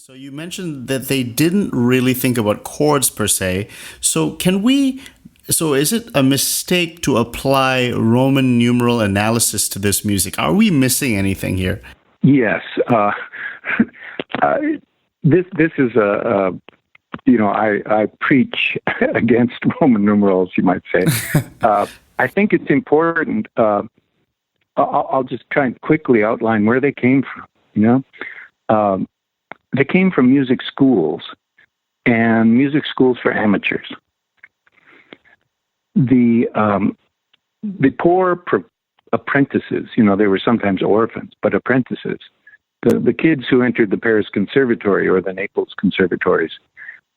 So you mentioned that they didn't really think about chords per se. So is it a mistake to apply Roman numeral analysis to this music? Are we missing anything here? Yes. Uh, this is I preach against Roman numerals, you might say. I think it's important. I'll just try and quickly outline where they came from. They came from music schools and music schools for amateurs. The poor apprentices, they were sometimes orphans, but apprentices. The kids who entered the Paris Conservatory or the Naples conservatories,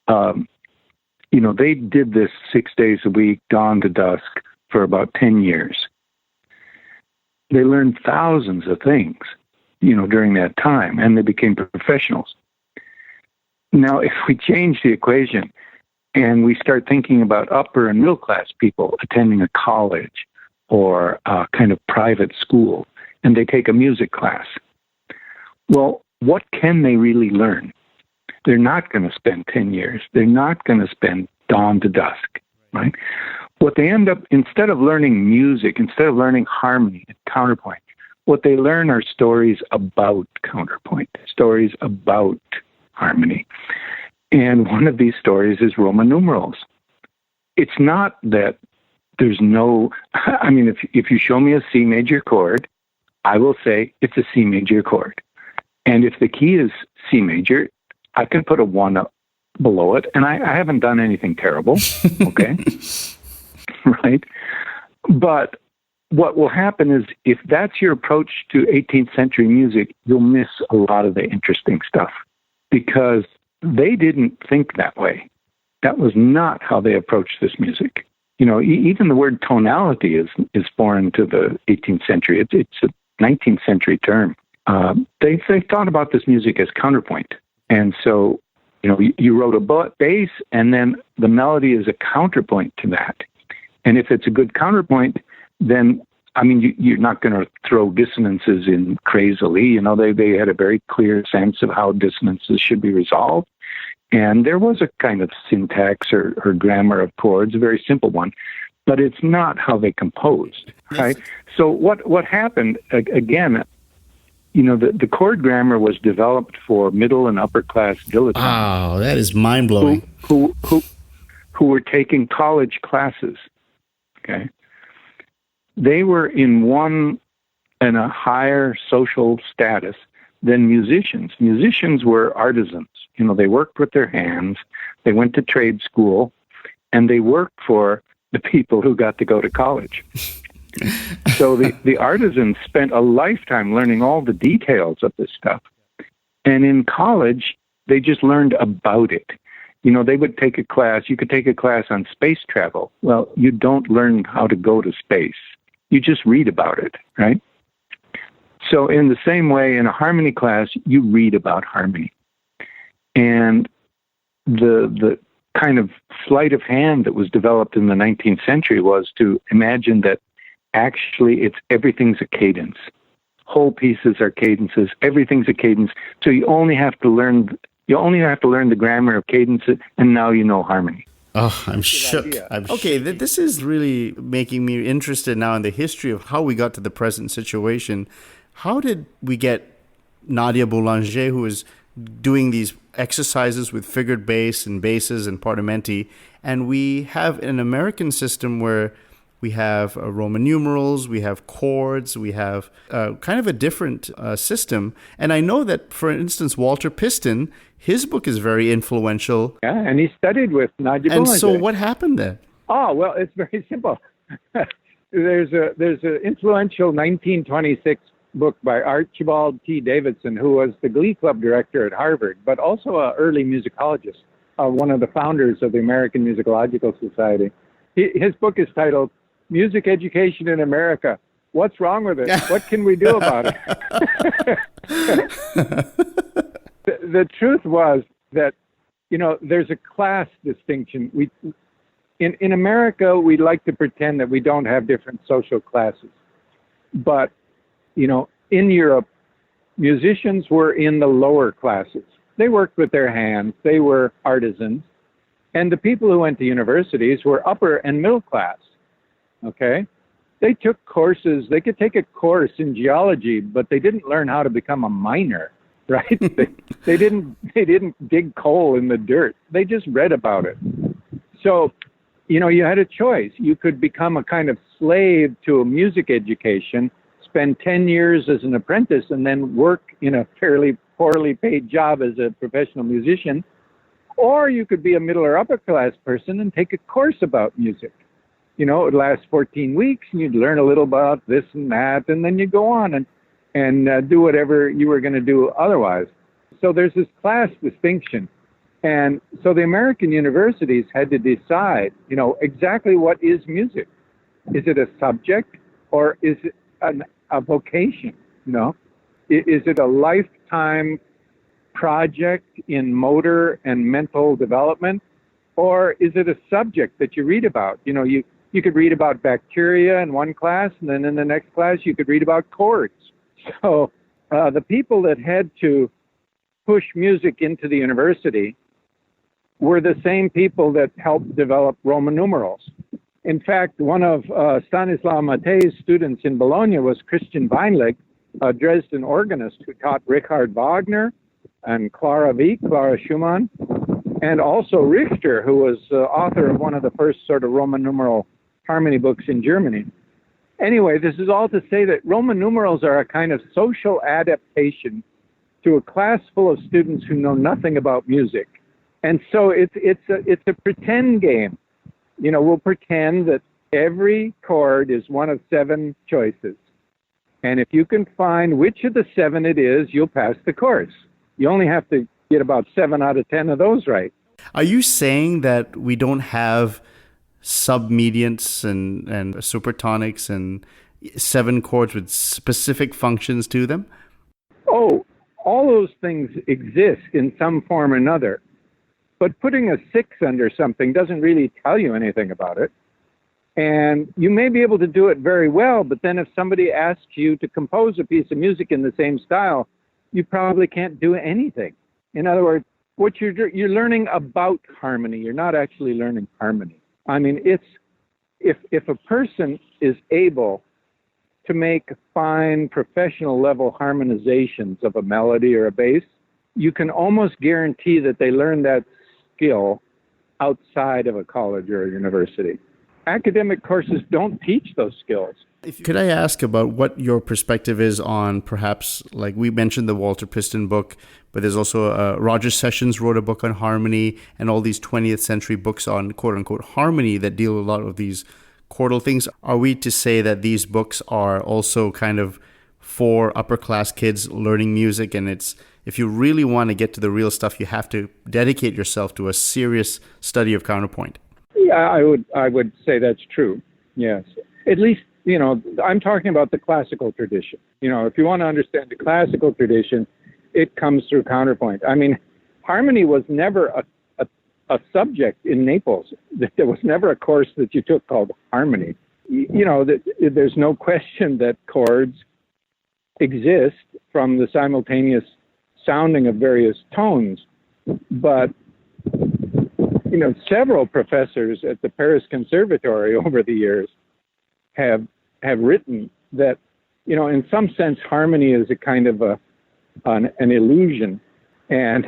they did this 6 days a week, dawn to dusk, for about 10 years. They learned thousands of things, during that time, and they became professionals. Now, if we change the equation and we start thinking about upper and middle class people attending a college or a kind of private school, and they take a music class, well, what can they really learn? They're not going to spend 10 years. They're not going to spend dawn to dusk, right? What they end up, instead of learning music, instead of learning harmony and counterpoint, what they learn are stories about counterpoint, stories about harmony. And one of these stories is Roman numerals. It's not that there's if you show me a C major chord, I will say it's a C major chord. And if the key is C major, I can put a 1 up below it, and I haven't done anything terrible, okay? Right? But what will happen is, if that's your approach to 18th century music, you'll miss a lot of the interesting stuff, because they didn't think that way. That was not how they approached this music. Even the word tonality is foreign to the 18th century. It's a 19th century term. They thought about this music as counterpoint. And so, you wrote a bass, and then the melody is a counterpoint to that. And if it's a good counterpoint, then, you're not going to throw dissonances in crazily. They had a very clear sense of how dissonances should be resolved. And there was a kind of syntax or grammar of chords, a very simple one, but it's not how they composed, right? So what happened, again, the chord grammar was developed for middle and upper class dilettantes. Wow, that is mind-blowing. Who were taking college classes, okay? They were in a higher social status than musicians. Musicians were artisans. They worked with their hands. They went to trade school, and they worked for the people who got to go to college. So the artisans spent a lifetime learning all the details of this stuff. And in college, they just learned about it. They would take a class. You could take a class on space travel. Well, you don't learn how to go to space. You just read about it, right? So in the same way, in a harmony class, you read about harmony. And the kind of sleight of hand that was developed in the 19th century was to imagine that actually everything's a cadence. Whole pieces are cadences. Everything's a cadence. So you only have to learn the grammar of cadence, and now you know harmony. Oh, I'm shook. This is really making me interested now in the history of how we got to the present situation. How did we get Nadia Boulanger, who is doing these exercises with figured bass and basses and partimenti, and we have an American system where we have Roman numerals, we have chords, we have kind of a different system. And I know that, for instance, Walter Piston, his book is very influential. Yeah, and he studied with Nadia Boulanger. And so what happened there? Oh, well, it's very simple. There's an influential 1926 book by Archibald T. Davidson, who was the Glee Club director at Harvard, but also an early musicologist, one of the founders of the American Musicological Society. His book is titled Music Education in America. What's wrong with it? What can we do about it? The truth was that, there's a class distinction. In America, we like to pretend that we don't have different social classes. But, in Europe, musicians were in the lower classes. They worked with their hands. They were artisans. And the people who went to universities were upper and middle class. Okay? They took courses. They could take a course in geology, but they didn't learn how to become a miner, right? they didn't dig coal in the dirt. They just read about it. So, you had a choice. You could become a kind of slave to a music education, spend 10 years as an apprentice, and then work in a fairly poorly paid job as a professional musician. Or you could be a middle or upper class person and take a course about music. It would last 14 weeks, and you'd learn a little about this and that, and then you go on and do whatever you were going to do otherwise. So there's this class distinction. And so the American universities had to decide, exactly what is music. Is it a subject or is it a vocation? Is it a lifetime project in motor and mental development, or is it a subject that you read about? You could read about bacteria in one class, and then in the next class you could read about chords. So the people that had to push music into the university were the same people that helped develop Roman numerals. In fact, one of Stanislaw Matej's students in Bologna was Christian Weinlig, a Dresden organist who taught Richard Wagner and Clara Wieck, Clara Schumann, and also Richter, who was author of one of the first sort of Roman numeral harmony books in Germany. Anyway, this is all to say that Roman numerals are a kind of social adaptation to a class full of students who know nothing about music. And so it's a pretend game. We'll pretend that every chord is one of 7 choices. And if you can find which of the 7 it is, you'll pass the course. You only have to get about 7 out of 10 of those right. Are you saying that we don't have submediants and supertonics and 7 chords with specific functions to them? Oh, all those things exist in some form or another. But putting a 6 under something doesn't really tell you anything about it. And you may be able to do it very well, but then if somebody asks you to compose a piece of music in the same style, you probably can't do anything. In other words, what you're learning about harmony. You're not actually learning harmony. I mean, if a person is able to make fine professional level harmonizations of a melody or a bass, you can almost guarantee that they learn that skill outside of a college or a university. Academic courses don't teach those skills. Could I ask about what your perspective is on perhaps, like we mentioned the Walter Piston book, but there's also Roger Sessions wrote a book on harmony and all these 20th century books on quote unquote harmony that deal with a lot of these chordal things. Are we to say that these books are also kind of for upper class kids learning music, and it's, if you really want to get to the real stuff, you have to dedicate yourself to a serious study of counterpoint? Yeah, I would say that's true. Yes. At least, I'm talking about the classical tradition. If you want to understand the classical tradition, it comes through counterpoint. I mean, harmony was never a subject in Naples. There was never a course that you took called harmony. There's no question that chords exist from the simultaneous sounding of various tones, but several professors at the Paris Conservatory over the years have written that, in some sense, harmony is a kind of an illusion, and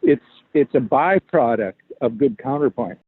it's a byproduct of good counterpoint.